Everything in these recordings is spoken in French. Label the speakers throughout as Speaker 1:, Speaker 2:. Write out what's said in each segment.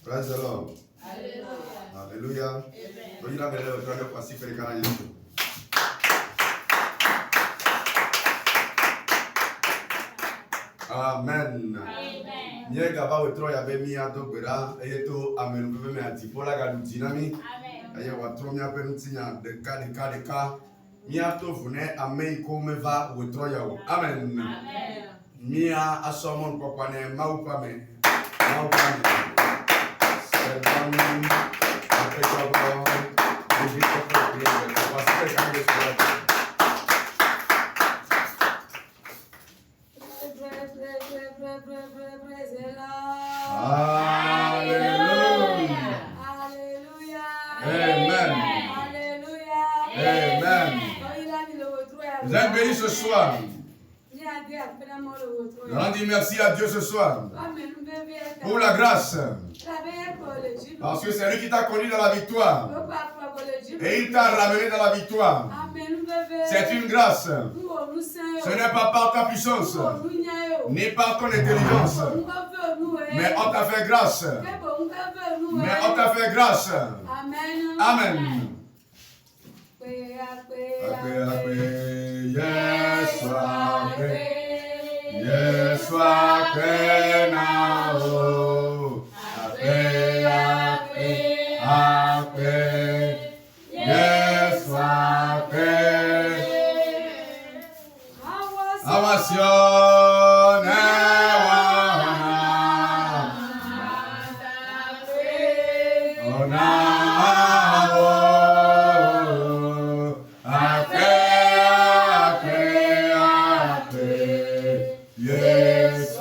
Speaker 1: Praise the Lord. Alléluia. Amen. Nye gaba wetro ya be mi ado gbera eyeto amenu be me atipola ga dinami. Aye watro mi apenu tinya de ka mi ato vune amen ko me va wetro ya wo. Amen. Mia asomon kokwane maupame. Servani apekabo Egipto priere pastor kange sura. Vous êtes bénis ce soir. Rendez merci à Dieu ce soir pour la grâce. Parce que c'est lui qui t'a conduit dans la victoire. Et il t'a ramené dans la victoire. C'est une grâce. Ce n'est pas par ta puissance, ni par ton intelligence. Mais on t'a fait grâce. Amen. Yes,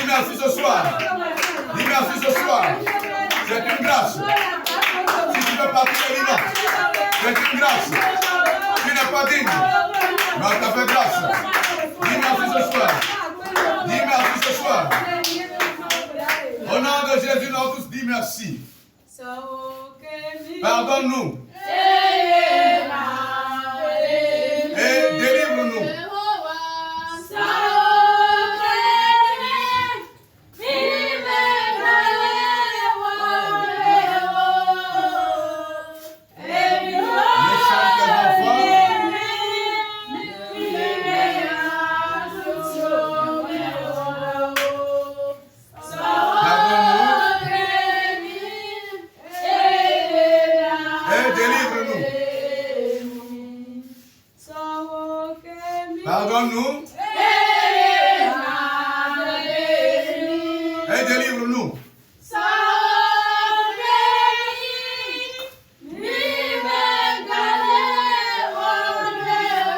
Speaker 1: merci ce soir. Dis merci ce soir. C'est une grâce. Si tu veux partir de vivant, c'est une grâce. Tu n'es pas digne. Mais tu as fait grâce. Dis merci ce soir. Dis merci ce soir. Au nom de Jésus, nous avons tous dit merci. Pardonne-nous. Et délivre-nous. Pardonne-nous et délivre-nous.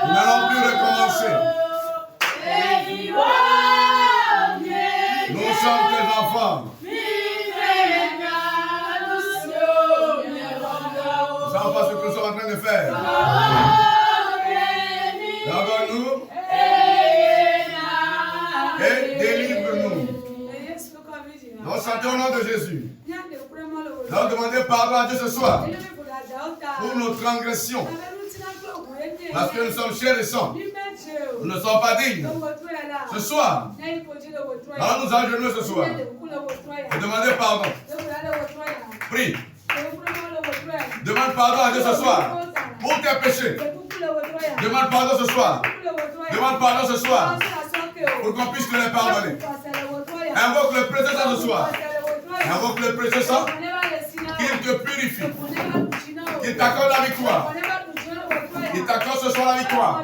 Speaker 1: Nous n'allons plus recommencer. Nous sommes tes enfants. Nous savons pas ce que nous sommes en train de faire. Pardonne-nous et délivre-nous. Nous chantons au nom de Jésus. Nous allons demander pardon à Dieu ce soir pour nos transgressions. Parce que nous sommes chers et saints. Nous ne sommes pas dignes. Ce soir, nous allons nous agenouiller ce soir et demander pardon. Prie. Demande pardon à Dieu ce soir pour tes péchés. Demande pardon ce soir. Demande pardon ce soir pour qu'on puisse te les pardonner. Invoque le précieux sang ce soir. Invoque le précieux sang qu'il te purifie. Qu'il t'accorde la victoire. Qu'il t'accorde ce soir la victoire.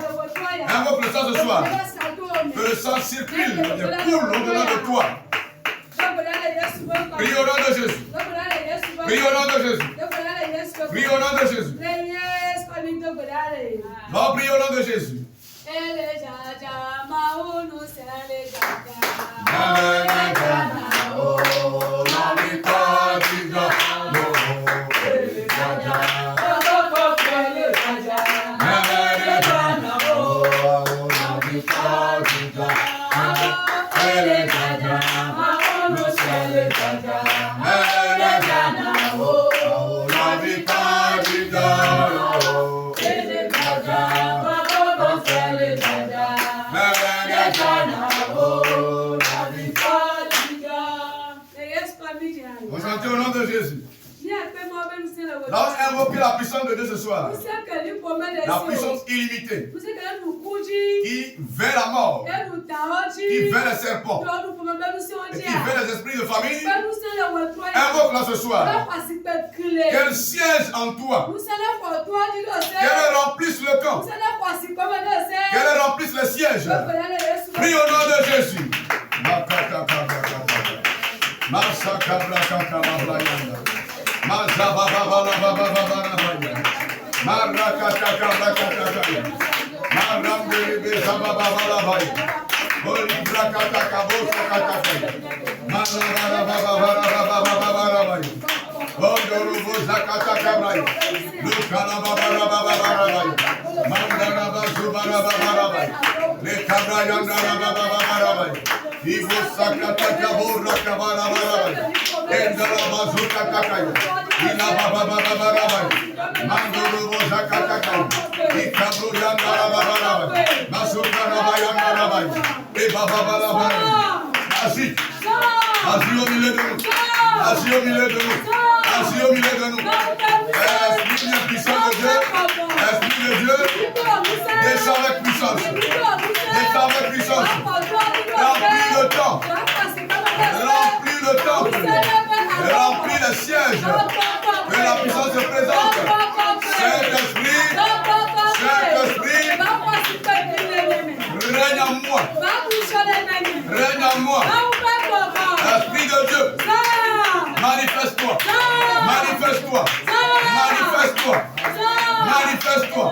Speaker 1: Invoque le sang ce soir. Que le sang circule et coule au-delà de toi. Prie au nom de Jésus. Prie au nom de Jésus. Prie au nom de Jésus. Non, prie au nom de Jésus. Au nom de Jésus. Nous allons invoquer la puissance de Dieu ce soir. La puissance illimitée. Qui veut la mort. Qui veut les serpents. Et qui veut les esprits de famille. Invoque-la ce soir. Qu'elle siège en toi. Qu'elle remplisse le camp. Qu'elle remplisse le siège. Prie au nom de Jésus. Agis au milieu de nous. Agis au milieu de nous. Agis au milieu de nous. Esprit de puissance de Dieu. Esprit de Dieu. Descends avec puissance. Descends avec puissance. Remplis le temps. Remplis le temple. Remplis le siège. Que la puissance se présente. Saint-Esprit. Saint-Esprit. Règne en moi. Règne en moi. Esprit de Dieu. Manifeste-toi. Manifeste-toi. Manifeste-toi. Manifeste-toi.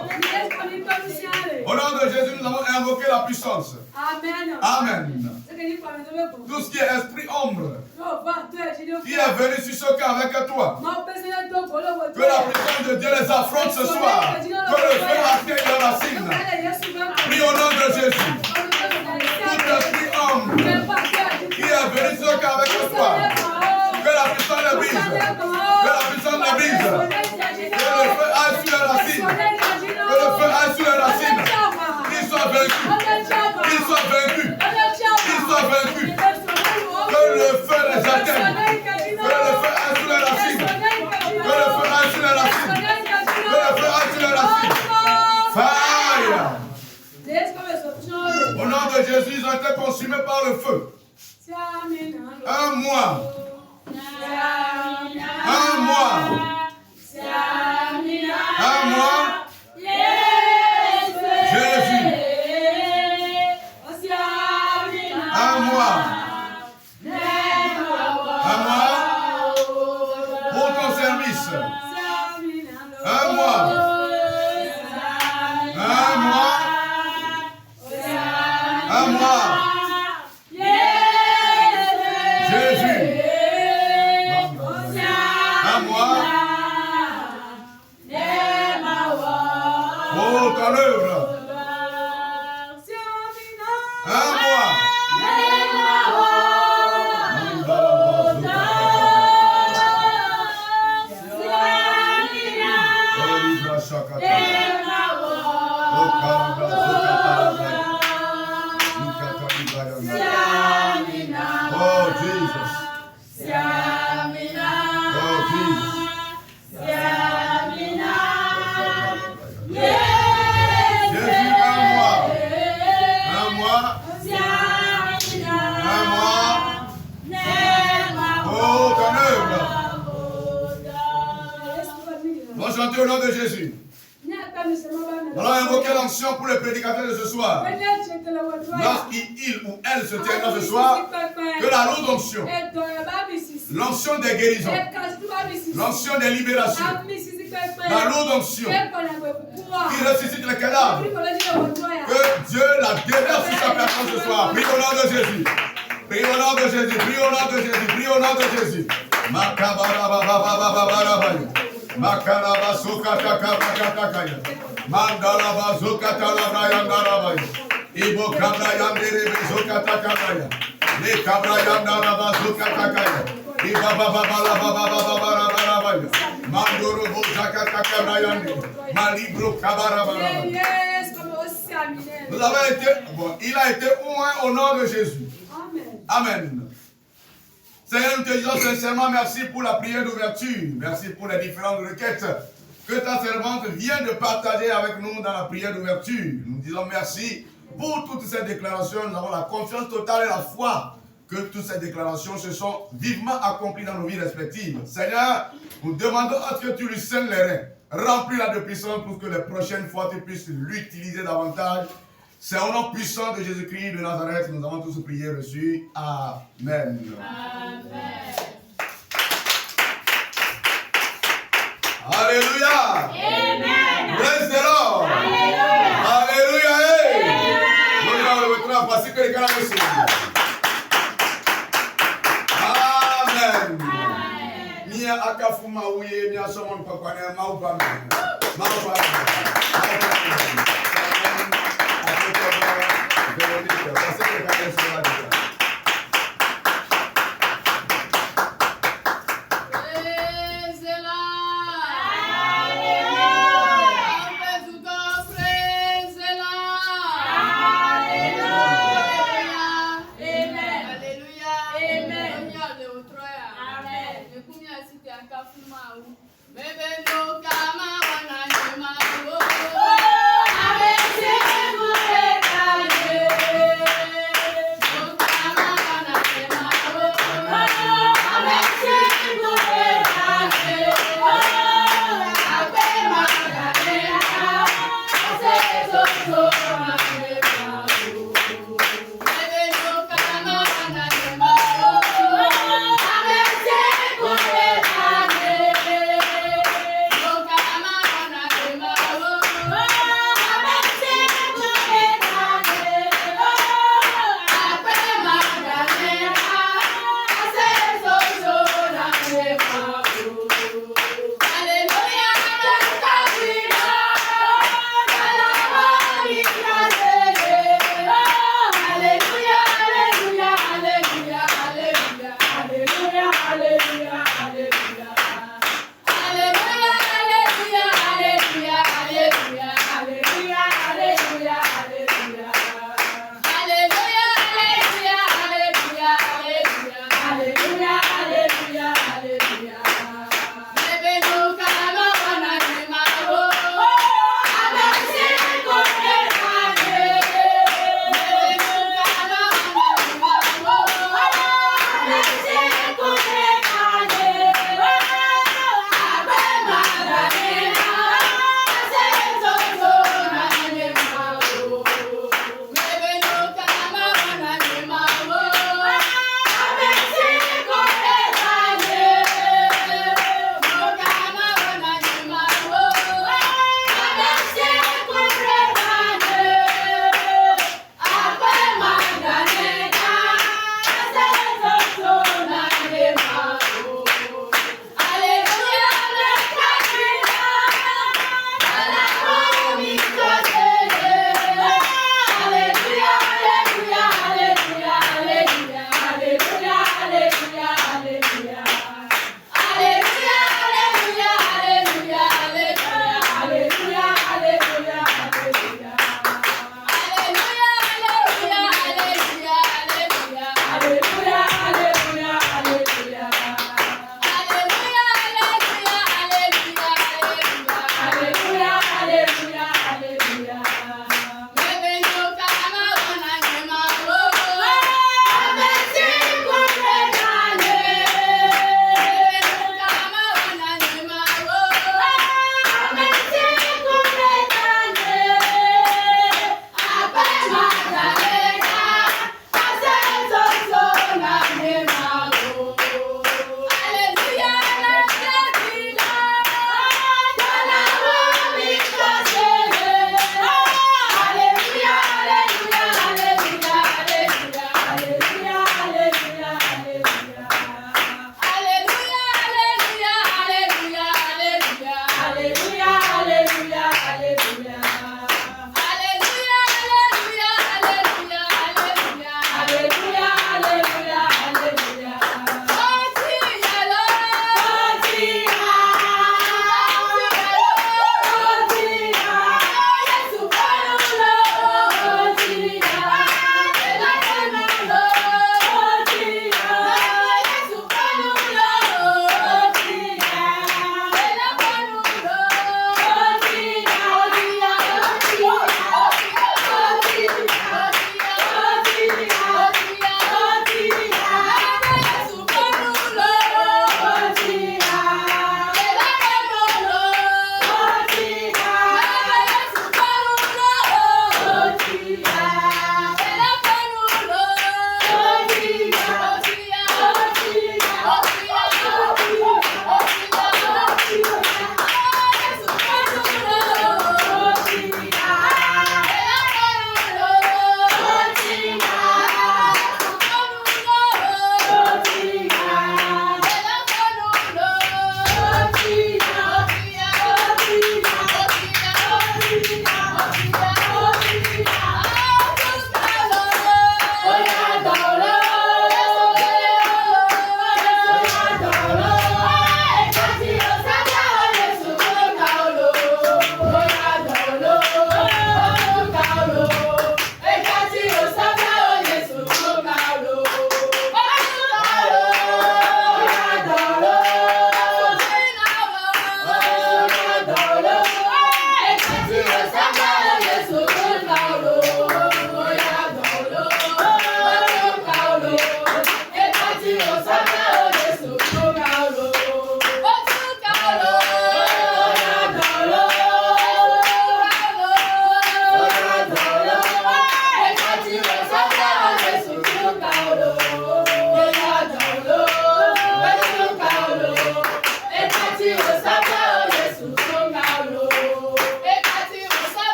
Speaker 1: Au nom de Jésus, nous avons invoqué la puissance. Amen. Amen. Tout ce qui est esprit ombre qui est venu sur ce camp avec toi. Que la puissance de Dieu les affronte ce soir. Que le feu atteigne la racine. Prie au nom de Jésus. Tout esprit ombre qui est venu sur ce camp avec toi. Que la puissance le brise. Que la puissance le brise. Que le feu aille sur la racine. Que le feu aille sur la racine. Qu'il soit vaincu. Qu'il soit vaincu. Qu'il soit vaincu. Que le feu les atteigne. Que le feu aille sur la racine. Que le feu aille sur la racine. Que le feu aille sur la racine. Fire. Au nom de Jésus, ils ont été consumés par le feu. Un mois. Un mois. Un mois. Jésus. Un mois. Un mois. Pour ton service. Un mois. Un mois. Un mois. Jésus. Un mois. Pour ton œuvre. Un mois. Oh Jesus. Oh Jesus. Jésus, un mois. Un mois. Un mois. Oh, ton œuvre. On va chanter au nom de Jésus. Nous allons invoquer l'onction pour le prédicateur de ce soir. Lorsqu'il ou elle se tiendra ce soir, que la lourde onction, l'onction des guérisons, l'onction des libérations, la lourde onction qui ressuscite les cadavres, que Dieu la déverse sur sa personne ce soir. Prie au nom de Jésus. Prie au nom de Jésus. Prie au nom de Jésus. Prie au nom de Jésus. Makaraba sokata kabrakata mandala bazokata labrayandara ibo kabrayandere bezokata kabaya le kabrayandara bazokata kaya iba baba baba baba baba mandoro bozakata kabrayande malibro kabaraba. Vous avez été il a été oint au nom de Jésus. Amen. Seigneur, nous te disons sincèrement merci pour la prière d'ouverture. Merci pour les différentes requêtes que ta servante vient de partager avec nous dans la prière d'ouverture. Nous disons merci pour toutes ces déclarations. Nous avons la confiance totale et la foi que toutes ces déclarations se sont vivement accomplies dans nos vies respectives. Seigneur, nous demandons à ce que tu lui scènes les reins. Remplis-la de puissance pour que les prochaines fois tu puisses l'utiliser davantage. C'est au nom puissant de Jésus-Christ de Nazareth, nous avons tous prié reçu. Amen. Amen. Alléluia. Amen. Praise the Lord. Alléluia. Alléluia. Nous allons le retrouver voici que les gars aussi. Amen. Mia akafuma uye mia somo mpakwane maubame. Maubame.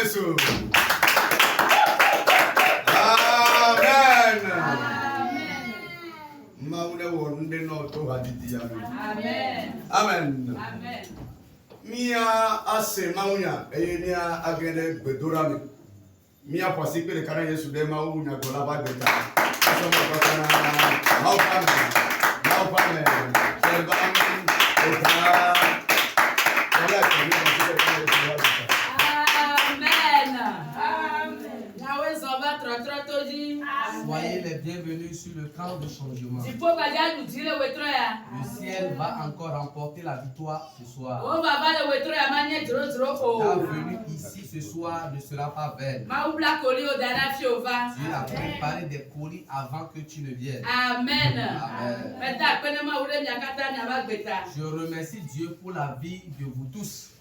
Speaker 1: Jésus. Amen. Amen. Amen. Mia ase maunya enia agene bedorami. Mia pasi pe le kana Yesu de maunya gola ba beta. Aso mo kana mau pame. Selba amen. Eta.
Speaker 2: Soyez les bienvenus sur le camp de changement. Le ciel va encore remporter la victoire ce soir. Ta venue ici ce soir ne sera pas vaine. Dieu a préparé des colis avant que tu ne viennes.
Speaker 3: Amen.
Speaker 2: Amen. Je remercie Dieu pour la vie de vous tous.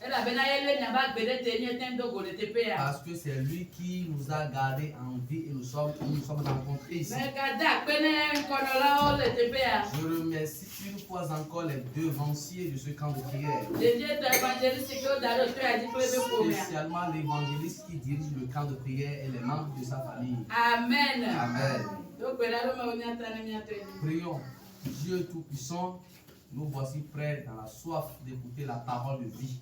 Speaker 2: Parce que c'est lui qui nous a gardés en vie et nous sommes rencontrés ici. Je remercie une fois encore les devanciers de ce camp de prière. Spécialement l'évangéliste qui dirige le camp de prière et les membres de sa famille.
Speaker 3: Amen.
Speaker 2: Amen. Prions. Dieu Tout-Puissant, nous voici prêts dans la soif d'écouter la parole de vie.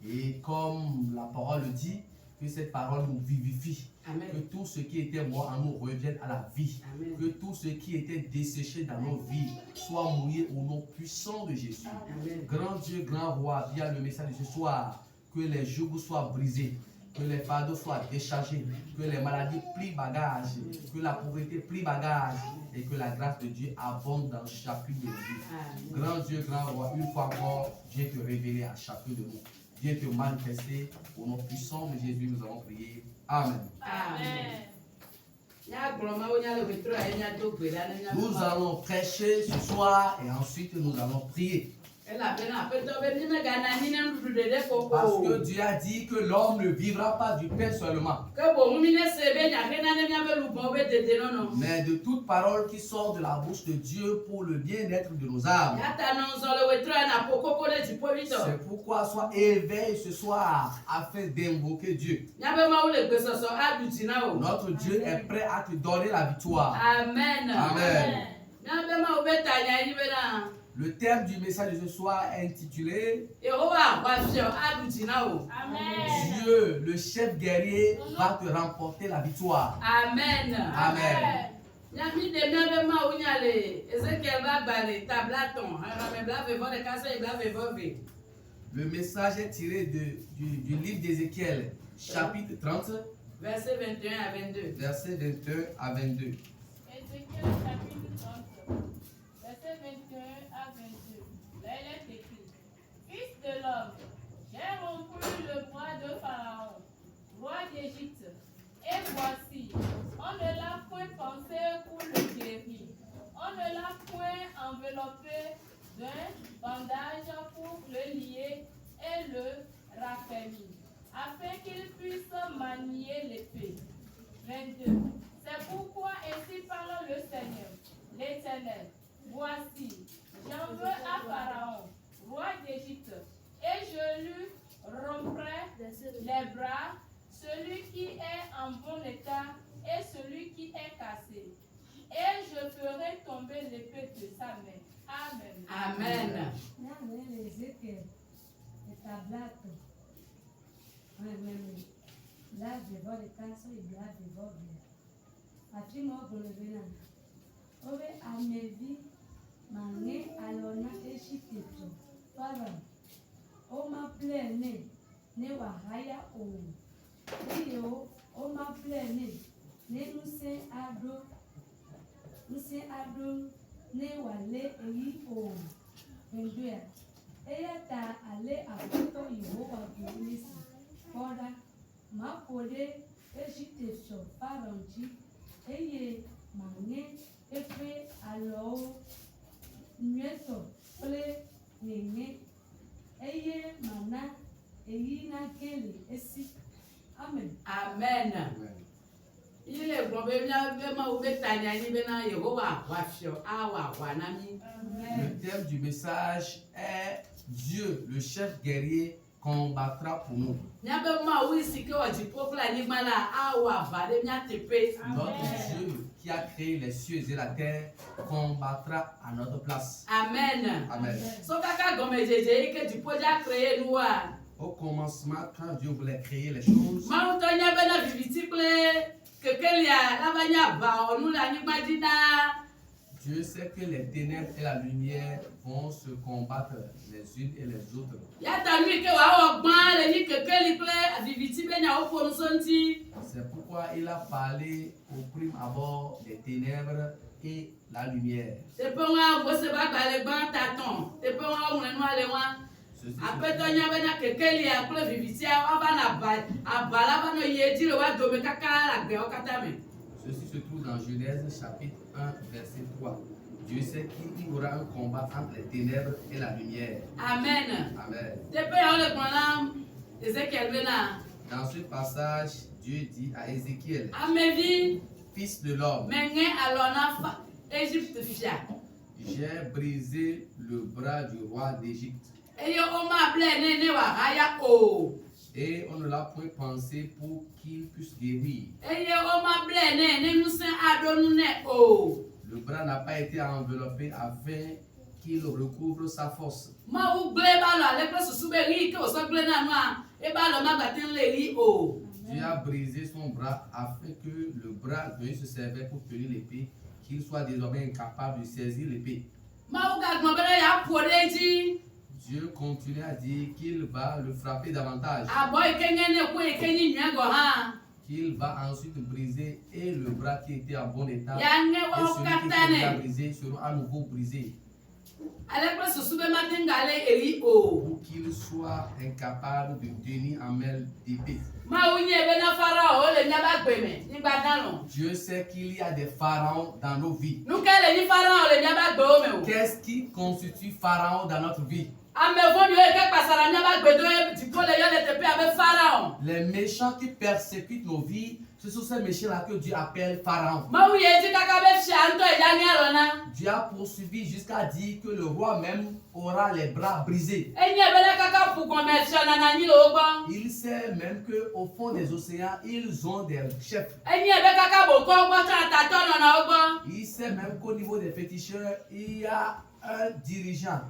Speaker 2: Et comme la parole le dit, que cette parole nous vivifie. Amen. Que tout ce qui était mort en nous revienne à la vie. Amen. Que tout ce qui était desséché dans nos vies soit mouillé au nom puissant de Jésus. Amen. Grand Dieu, grand roi, via le message de ce soir, que les jougs soient brisés, que les fardeaux soient déchargés, que les maladies plient bagage, que la pauvreté plie bagage et que la grâce de Dieu abonde dans chacune de nos vies. Grand Dieu, grand roi, une fois encore, viens te révéler à chacun de nous. Viens te manifester au nom puissant de Jésus, nous avons prié. Amen. Amen. Nous allons prêcher ce soir et ensuite nous allons prier. Parce que Dieu a dit que l'homme ne vivra pas du pain seulement, mais de toute parole qui sort de la bouche de Dieu pour le bien-être de nos âmes. C'est pourquoi sois éveillé ce soir afin d'invoquer Dieu. Notre Dieu est prêt à te donner la victoire. Amen. Amen. Le thème du message de ce soir est intitulé Dieu, le chef guerrier, va te remporter la victoire. Amen. Amen. Le message est tiré du livre d'Ézéchiel, chapitre 30,
Speaker 3: verset 21 à 22.
Speaker 2: Verset 21 à 22.
Speaker 4: Ézéchiel chapitre 30, verset 21 à 22. Là, il est écrit: Fils de l'homme, j'ai rompu le bras de Pharaon, roi d'Égypte, et voici, on ne l'a point pensé pour le guérir, on ne l'a point enveloppé d'un bandage pour le lier et le raffermir, afin qu'il puisse manier l'épée. 22. C'est pourquoi ainsi parle le Seigneur, l'Éternel. Voici, j'en veux à Pharaon, roi d'Égypte, et je lui romprai les bras, celui qui est en bon état et celui qui est cassé. Et je ferai tomber l'épée de sa main. Amen.
Speaker 3: Amen.
Speaker 5: Là, je vois les cancer et là, je vois bien. Après, moi, pour le vénan. Ove amevi, mange, alona, et chiteto. Pardon. O ma plene, ne wahaya o. Iyo, o ma plene, ne nuse ado, ne wale eyi o. Venduya. Eya ta ale apoto Yehowa Nisi. Kora. Ma pode eshiteto paranji eye mange efe alo nyeto ple nene eye mana eyi na kele esi. Amen.
Speaker 3: Amen. Il est bon le
Speaker 2: thème du message est Dieu, le chef guerrier, combattra pour nous.
Speaker 3: Notre
Speaker 2: Dieu qui a créé les cieux et la terre combattra à notre place.
Speaker 3: Amen.
Speaker 2: Amen. Au commencement, quand Dieu voulait créer les choses, Dieu sait que les ténèbres et la lumière vont se combattre les unes et les autres. C'est pourquoi il a parlé au prime abord des ténèbres et la lumière. Ceci se trouve dans Genèse chapitre 1 verset 3. Dieu sait qu'il y aura un combat entre les ténèbres et la lumière.
Speaker 3: Amen.
Speaker 2: Amen. Dans ce passage, Dieu dit à Ézéchiel, fils de l'homme, j'ai brisé le bras du roi d'Égypte. Et on ne l'a point pensé pour qu'il puisse guérir. Le bras n'a pas été enveloppé afin qu'il recouvre sa force. Dieu a brisé son bras afin que le bras dont il se servait pour tenir l'épée, qu'il soit désormais incapable de saisir l'épée. Dieu continue à dire qu'il va le frapper davantage. Qu'il va ensuite briser et le bras qui était en bon état et celui qui était déjà brisé seront à nouveau brisés. Pour qu'il soit incapable de tenir en main d'épée. Dieu sait qu'il y a des pharaons dans nos vies. Qu'est-ce qui constitue pharaon dans notre vie? Les méchants qui persécutent nos vies, ce sont ces méchants-là que Dieu appelle pharaon. Dieu a poursuivi jusqu'à dire que le roi même aura les bras brisés. Il sait même qu'au fond des océans, ils ont des chefs. Il sait même qu'au niveau des féticheurs, il y a un dirigeant.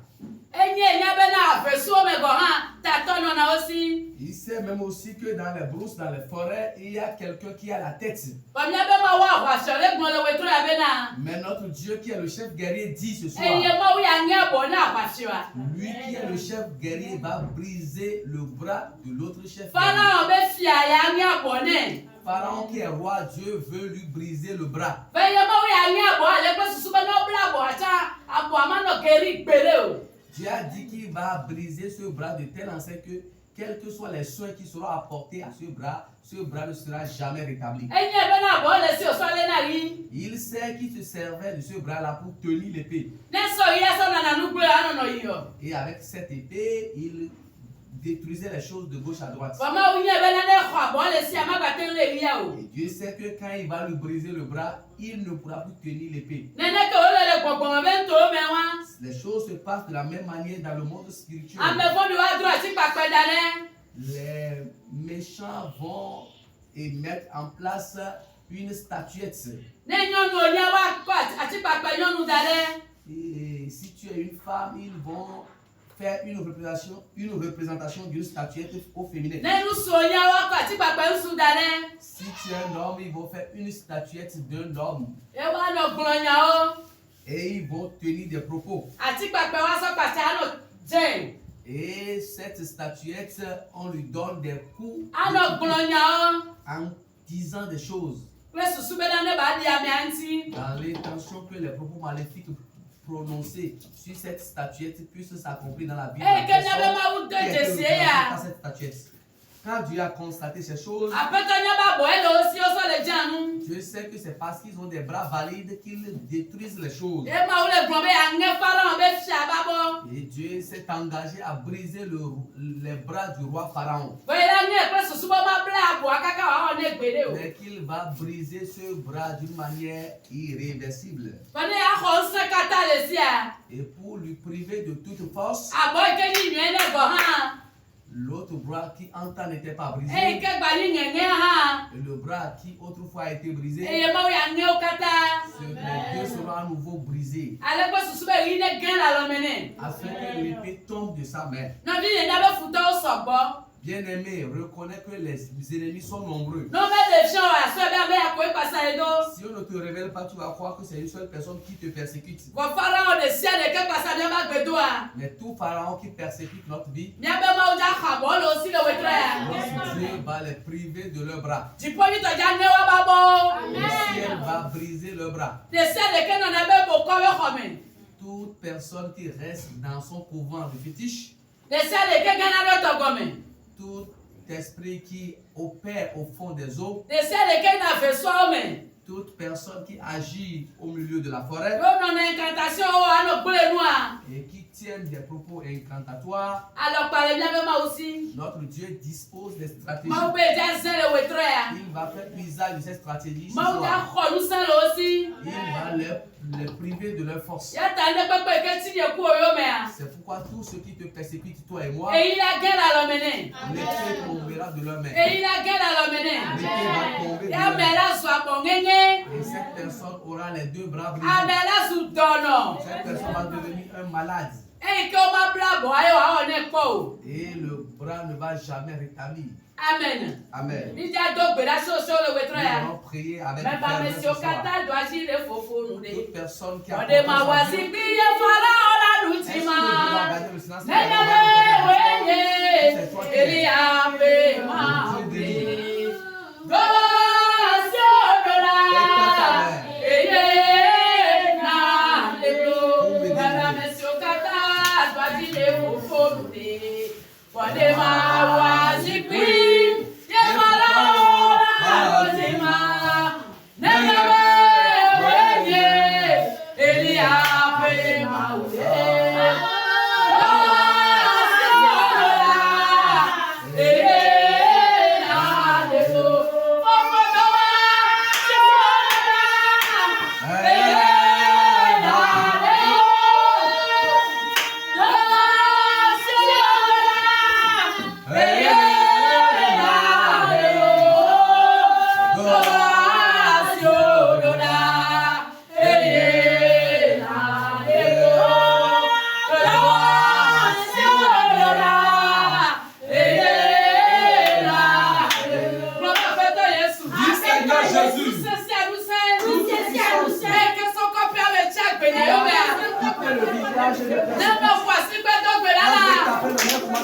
Speaker 2: Il sait même aussi que dans les brousses, dans les forêts, il y a quelqu'un qui a la tête. Mais notre Dieu qui est le chef guerrier dit ce soir, lui qui est le chef guerrier va briser le bras de l'autre chef guerrier. Pharaon qui est roi, Dieu veut lui briser le bras. Dieu a dit qu'il va briser ce bras de telle enseigne que quels que soient les soins qui seront apportés à ce bras ne sera jamais rétabli. Il sait qu'il se servait de ce bras-là pour tenir l'épée. Et avec cette épée, il détruisait les choses de gauche à droite. Et Dieu sait que quand il va lui briser le bras, il ne pourra plus tenir l'épée. Les choses se passent de la même manière dans le monde spirituel. Les méchants vont et mettre en place une statuette. Et si tu es une femme, ils vont faire une représentation d'une statuette au féminin. Si tu es un homme, ils vont faire une statuette d'un homme. Et ils vont tenir des propos. Et cette statuette, on lui donne des coups en disant des choses. Dans l'intention que les propos maléfiques prononcés sur cette statuette puissent s'accomplir dans la vie de la personne qui est représentée par cette statuette. Quand Dieu a constaté ces choses, Dieu sait que c'est parce qu'ils ont des bras valides qu'ils détruisent les choses. Et Dieu s'est engagé à briser les bras du roi Pharaon. Mais qu'il va briser ce bras d'une manière irréversible. Et pour lui priver de toute force, L'autre bras qui en temps n'était pas brisé.
Speaker 3: Et
Speaker 2: le bras qui autrefois a été brisé. Les deux seront à nouveau brisés. Afin que l'épée tombe de sa main. Bien-aimé, reconnais que les ennemis sont nombreux. Si on ne te révèle pas, tu vas croire que c'est une seule personne qui te persécute. Mais tout pharaon qui persécute notre vie, Dieu va les priver de leurs bras. Le ciel va briser leurs bras. Toute personne qui reste dans son couvent de fétiche, tout esprit qui opère au fond des eaux, toute personne qui agit au milieu de la forêt et qui tiennent des propos incantatoires, notre Dieu dispose des stratégies. Il va faire usage de ces stratégies ce soir. Il va les priver de leur force. C'est pourquoi tous ceux qui te persécutent, toi et moi, l'épée tombera de leurs mains. L'épée va tomber de leurs mains. Et cette personne aura les deux bras brisés. Cette personne va devenir un malade. Et le bras ne va jamais rétablir.
Speaker 3: Amen.
Speaker 2: Amen.
Speaker 3: Nous allons
Speaker 2: prier avec toute personne qui a
Speaker 1: Jehovah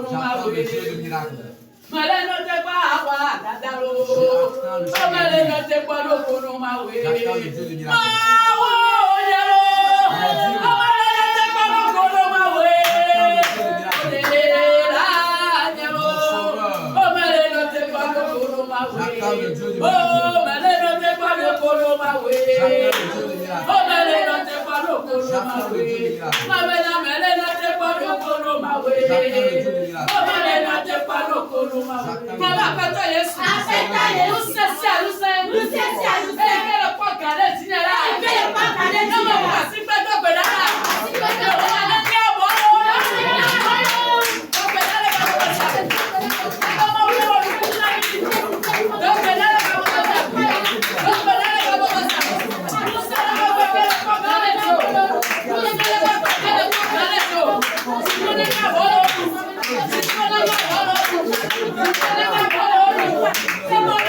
Speaker 2: J'attends le Dieu de miracle.
Speaker 3: Maleno te kwa awa dadalo. Maleno te kwa lokono mawe.
Speaker 2: J'attends le Dieu de miracle.
Speaker 3: Mawo yelo. Maleno te kwa lokono mawe. Olela yelo. Maleno te kwa lokono mawe.
Speaker 2: J'attends le Dieu de
Speaker 3: miracle. Maleno te kwa lokono mawe. Maleno te kwa lokono mawe. Maleno te kwa lokono mawe.
Speaker 4: Come on,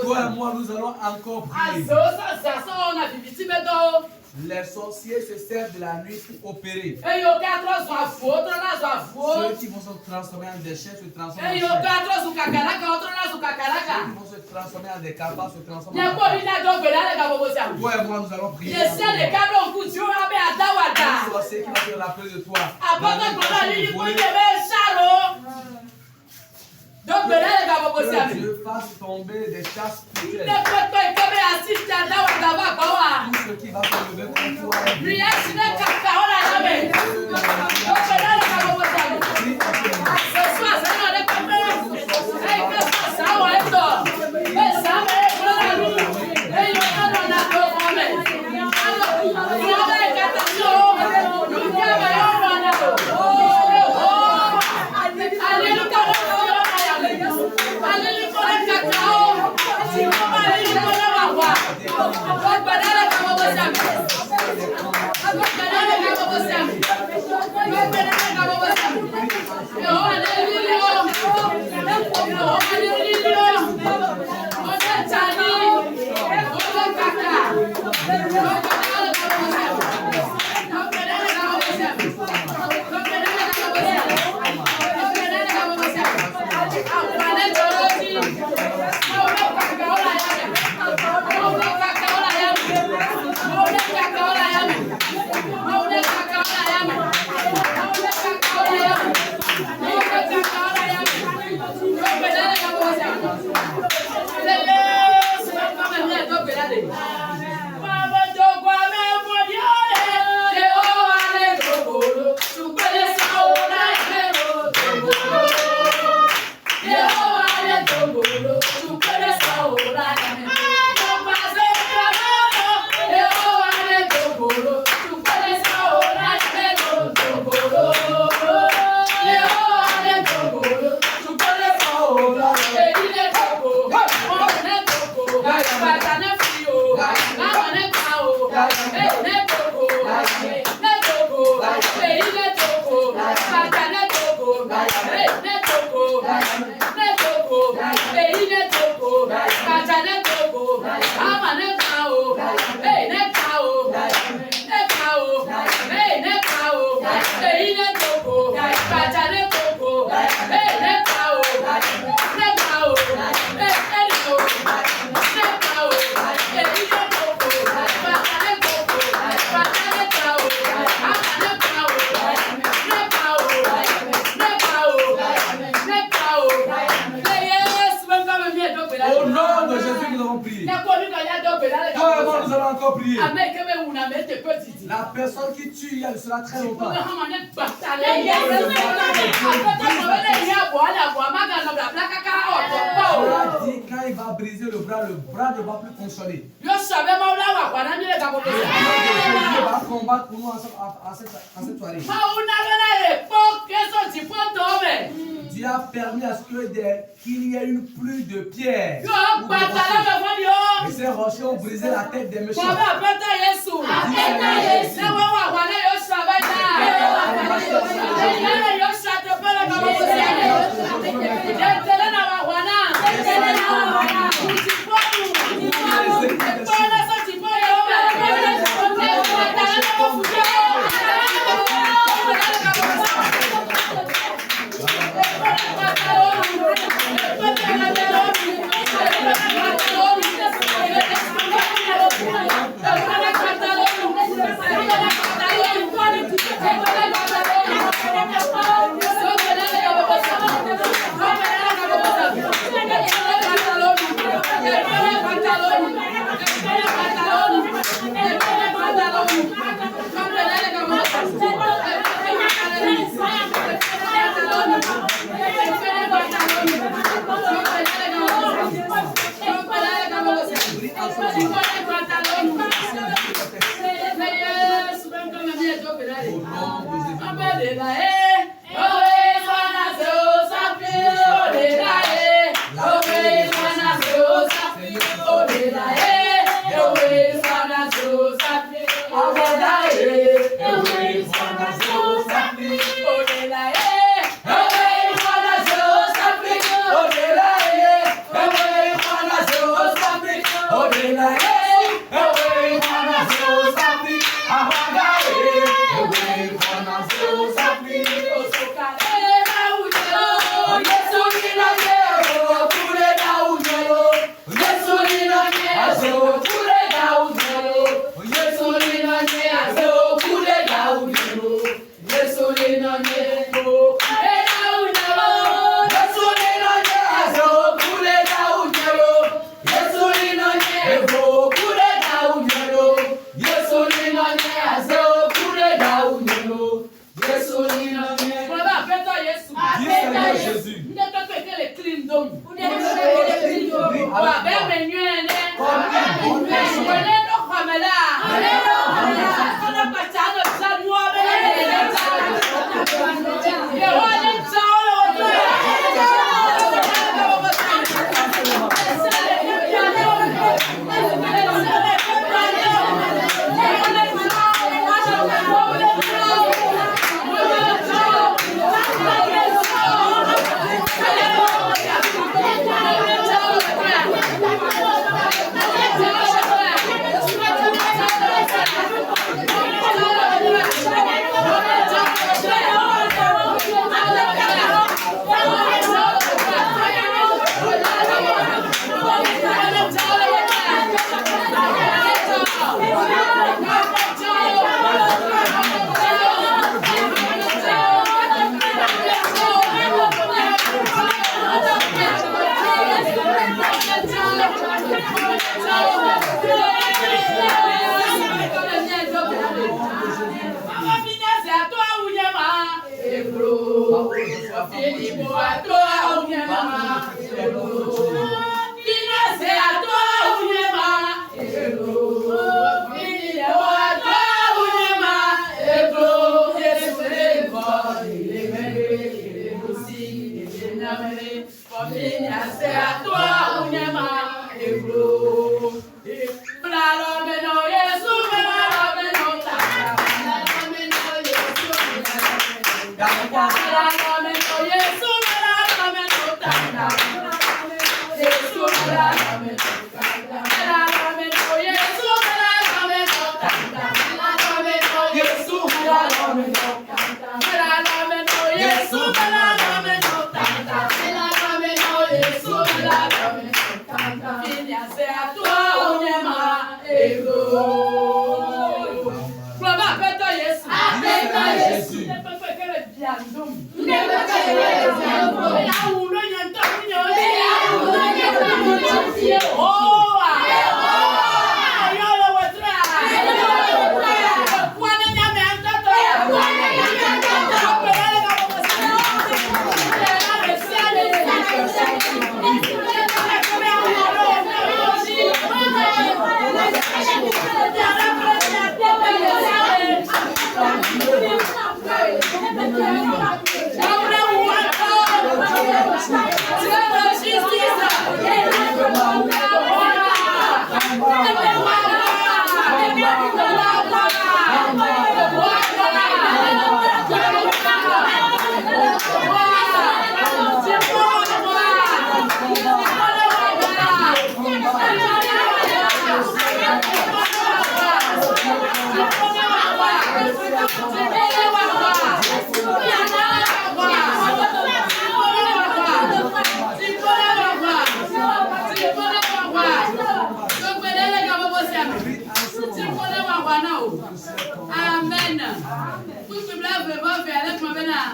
Speaker 2: Toi et moi, nous allons encore prier. Les sorciers se servent de la nuit pour opérer. Ceux qui vont se transformer en des chiens se transforment en chiens. Ceux qui vont se transformer en des capables se transforment en capables. Toi et moi, nous allons prier. Les sorciers qui vont se rappeler de toi. Que Dieu fasse tomber des chasses spirituelles. Tout ce qui va se lever contre toi. La personne qui tue, elle sera très longtemps. Dit quand il va briser le bras ne va plus fonctionner. Dieu va combattre pour nous à cette soirée. Dieu a permis à ce qu'il y ait une pluie de pierres. Et ces rochers ont brisé la tête des méchants.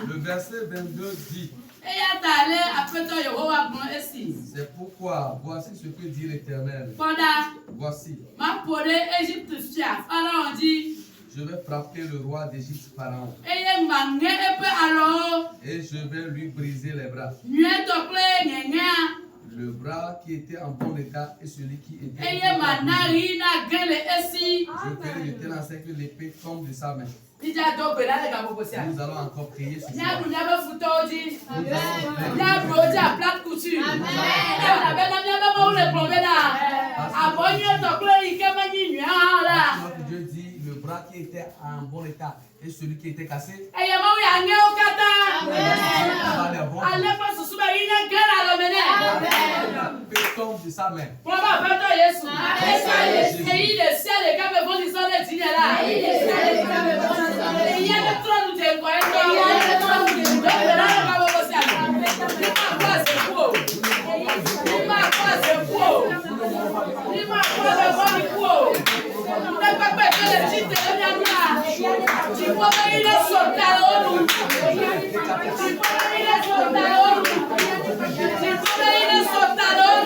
Speaker 2: Le verset 22 dit: c'est pourquoi, voici ce que dit l'Éternel. Voici, je vais frapper le roi d'Égypte, Pharaon, et je vais lui briser les bras. Le bras qui était en bon état et celui qui était
Speaker 3: eye manari na gele esi.
Speaker 2: je ferai de telle enseigne que l'épée tombe de sa main.
Speaker 3: Ija do gbera le gabo bosia.
Speaker 2: Nous allons encore prier ce soir.
Speaker 3: Nyabu nyabe futoji. Nyabu oja plat couture. Na be na nyabe mo le plomber na. Abonye to kle ike manyi nwa la.
Speaker 2: Dieu dit le bras qui était en bon état et celui qui était cassé.
Speaker 3: Eye mo ya nge okata. Ale pa susu be ine gela lo mene.
Speaker 2: L'épée tombe de sa main.
Speaker 3: Pour ma fête Yesu. Et il est ciel et quand me vont ils sont les dîners là. Il y a le trône de quoi il y a le trône de là là va bosser. Il m'a pas c'est faux. Il m'a pas c'est faux. Il m'a pas c'est faux. On n'a pas fait le titre de la là. Tu vois il est sorti à l'eau. Tu vois il est sorti à l'eau. Tu vois il est sorti à l'eau.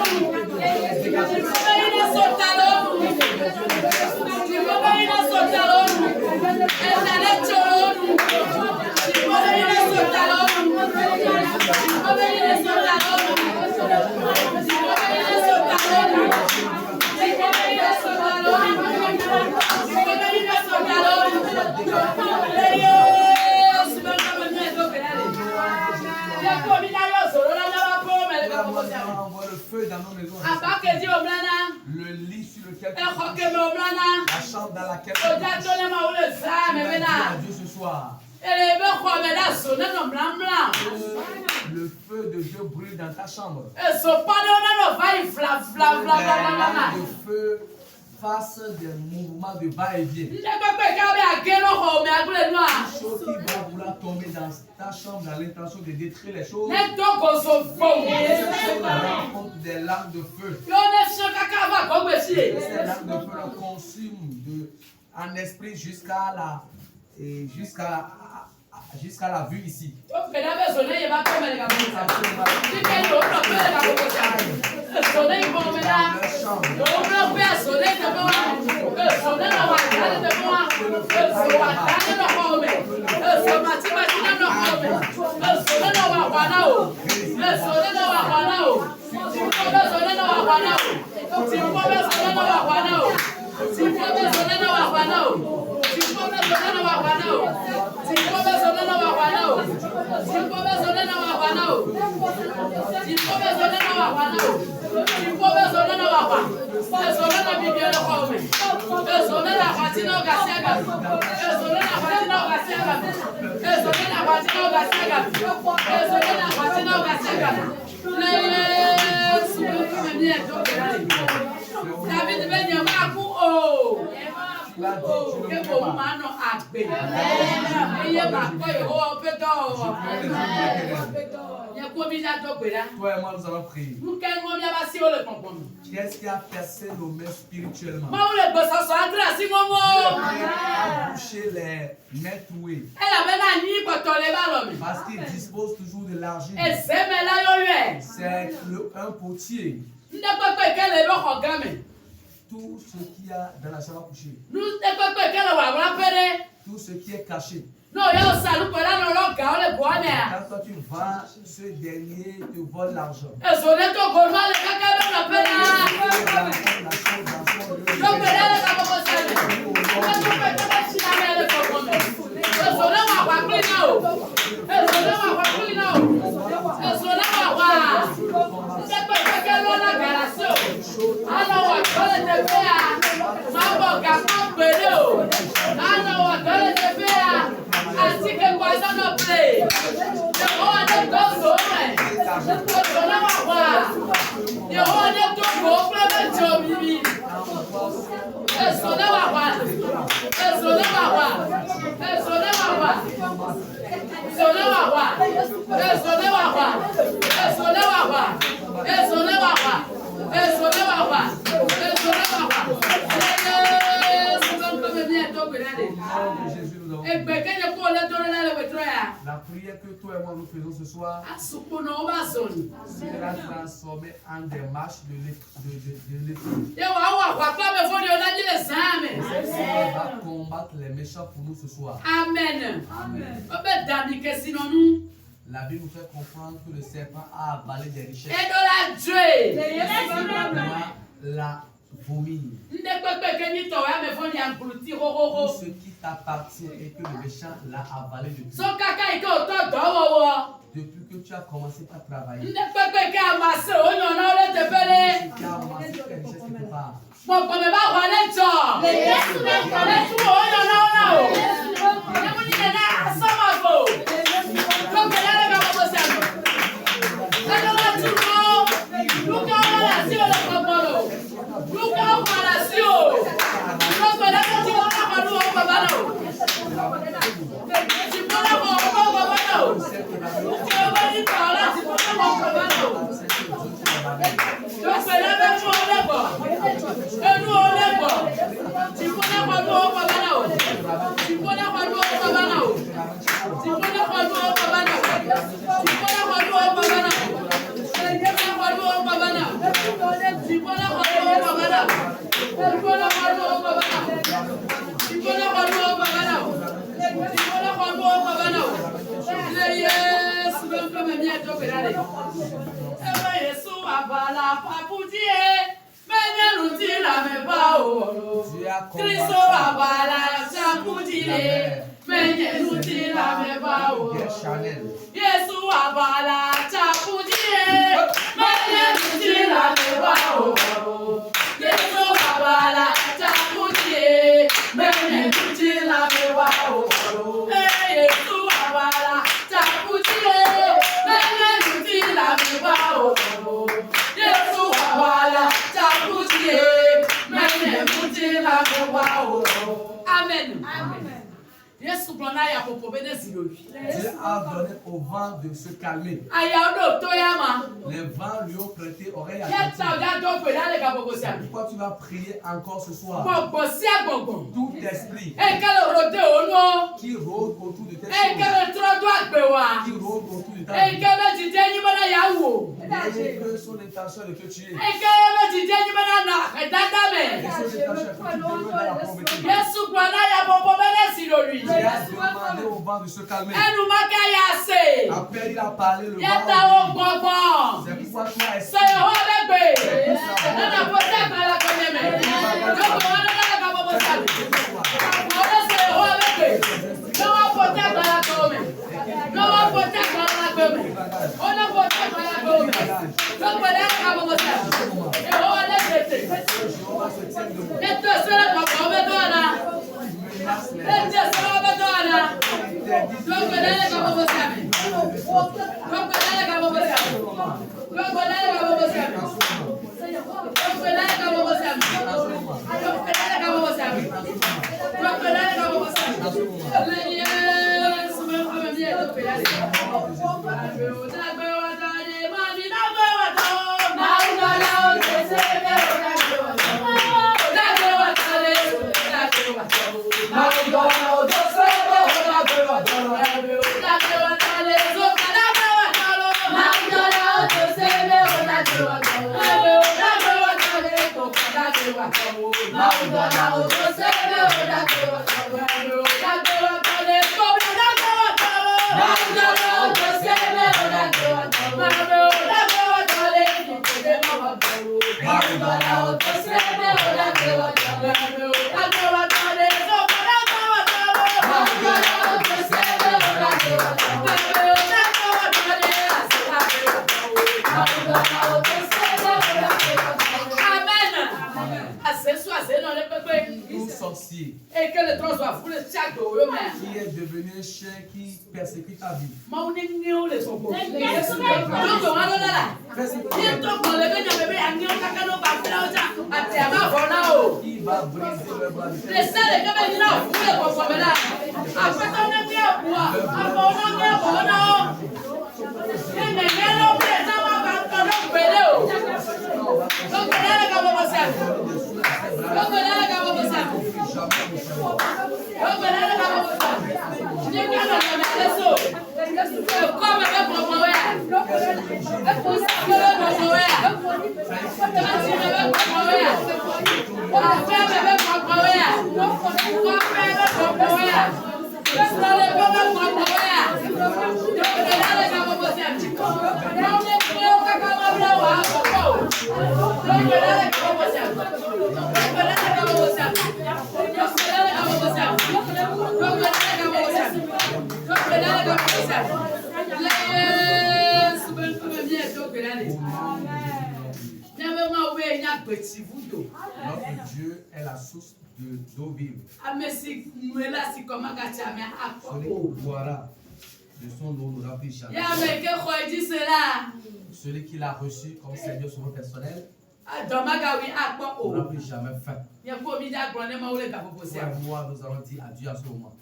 Speaker 2: Envoie le feu dans nos maisons. Le lit sur lequel la chambre dans laquelle Dieu ce soir. Le feu de Dieu brûle dans ta chambre. Le feu fasse des mouvements de va-et-vient. Chose qui va vouloir tomber dans ta chambre dans l'intention de détruire les choses. Rencontre des lames de feu. Ces lames de feu le consument en esprit jusqu'à la vue ici. Toi et moi, nous allons prier. Qu'est-ce qui a percé nos mains spirituellement? Dieu a bouché les mains trouées. Parce qu'il dispose toujours de l'argile. C'est un potier. Tout ce qu'il y a dans la chambre à coucher. Tout ce qui est caché. Quand toi tu vas, ce dernier te vole l'argent. La prière que toi et moi nous faisons ce soir sera transformée en des marches de l'esprit. On va combattre les méchants pour nous ce soir.
Speaker 3: Amen.
Speaker 2: Amen. La Bible nous fait comprendre que le serpent a avalé des richesses.
Speaker 3: Et de la Dieu.
Speaker 2: La vomir. Tout ce qui t'appartient et que le méchant l'a avalé depuis. Depuis que tu as commencé à travailler. Tu as amassé tes richesses quelque part. Dieu a donné au vent de se calmer. Les vents lui ont prêté oreille attentive. Pourquoi tu vas prier encore ce soir? Tout esprit qui rôde autour de tes choses, qui rôde autour de ta vie, et que son intention de te tuer, et son intention de te tuer dans la pauvreté. Tu as demandé au vent de se calmer. Après il a parlé, le vent. C'est pourquoi tu as essayé. Sorcier
Speaker 3: et que le tronc soit foulé chaque jour,
Speaker 2: qui est devenu un chien qui persécute ta vie. Qui va briser le bras de Notre Dieu est la source d'eau vive. Celui qui boira de son eau n'aura plus jamais. Celui qui l'a reçu comme Seigneur Sauveur personnel n'aura plus jamais faim. Pour moi, nous allons dire adieu à ce moment.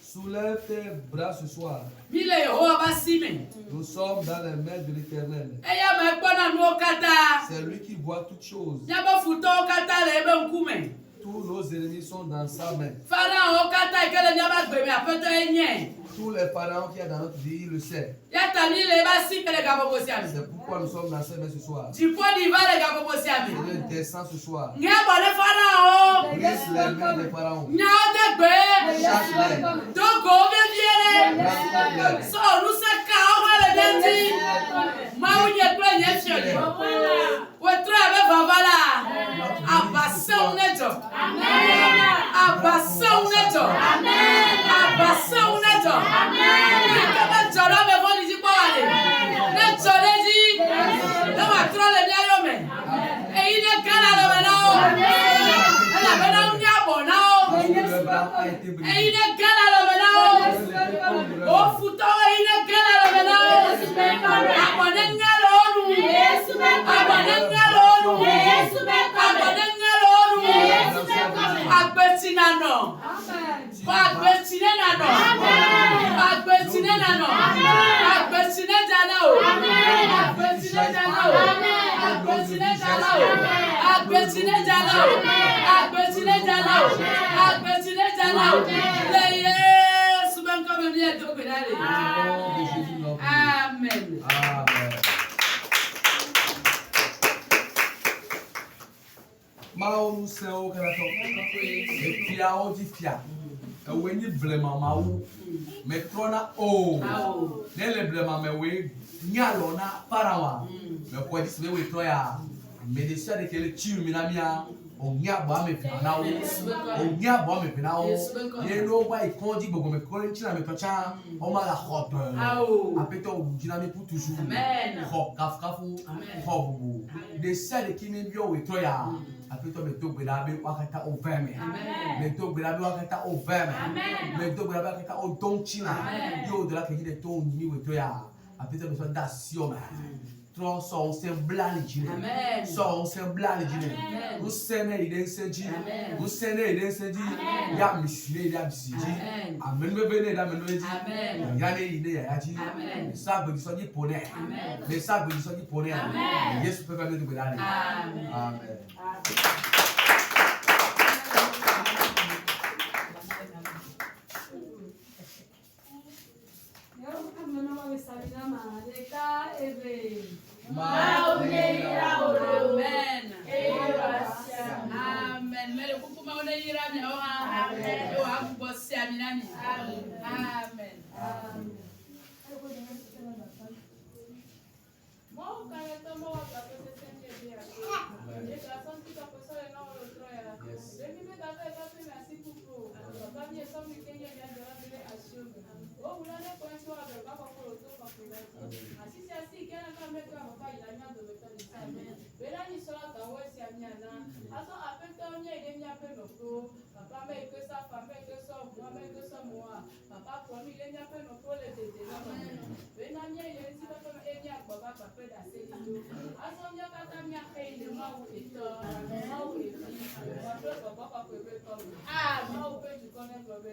Speaker 2: Soulève tes bras ce soir. Nous sommes dans les mains de l'Éternel. C'est lui qui voit toutes choses. Tous nos ennemis sont dans sa main. Tous les pharaons qui sont dans notre vie, il le sait. C'est pourquoi nous sommes dans ses mains ce soir. Il descend ce soir. Brise les mains des pharaons. Chasse-les. Amen. Mao se o karato. Et puis a o di fia. E we ni blema mawo. Me trona o. Ne le blema me we nyalo na parawa. Me ko di se we to ya. Me de sia de kele chiu mi na mia. O nya bo ame fina o. O nya bo ame fina o. Ye no wa I kon di gbogbo me ko nchi na me tocha. O ma la hop. Apeto o jina me pour toujours. Amen. Hop kafu. Hop bu. De sia de kini bi o we to ya. Apeto me to gbeda be wakata o veme. Me to gbeda be wakata o veme. Me to gbeda be wakata o donchina. Yo de la ke de to ni we to ya. Apeto me so da sio ma. Tro so se blan jine. So se blan jine. Wo sene ide seji. Wo sene ide seji. Ya misile ya bisiji. Amen be be ne da meno eji. Ya ne ide ya yaji. Sa gbe so ni pone. Me sa gbe so ni pone. Yesu pe ba me to gbeda ni. Amen.
Speaker 3: Amen. Mele kukuma ona yirami oha. Amen. Wa kubosi aminani. Amen.
Speaker 4: Papa moi. Papa promis, il y a pas non pour les tétés. Venamia, il y a un petit peu comme Enya, papa, papa, d'assez lindo. À son dia, papa, mia fait le mot et tort, le mot et fille. Papa, papa, papa, comme. Ah, moi, on peut, tu connais, papa,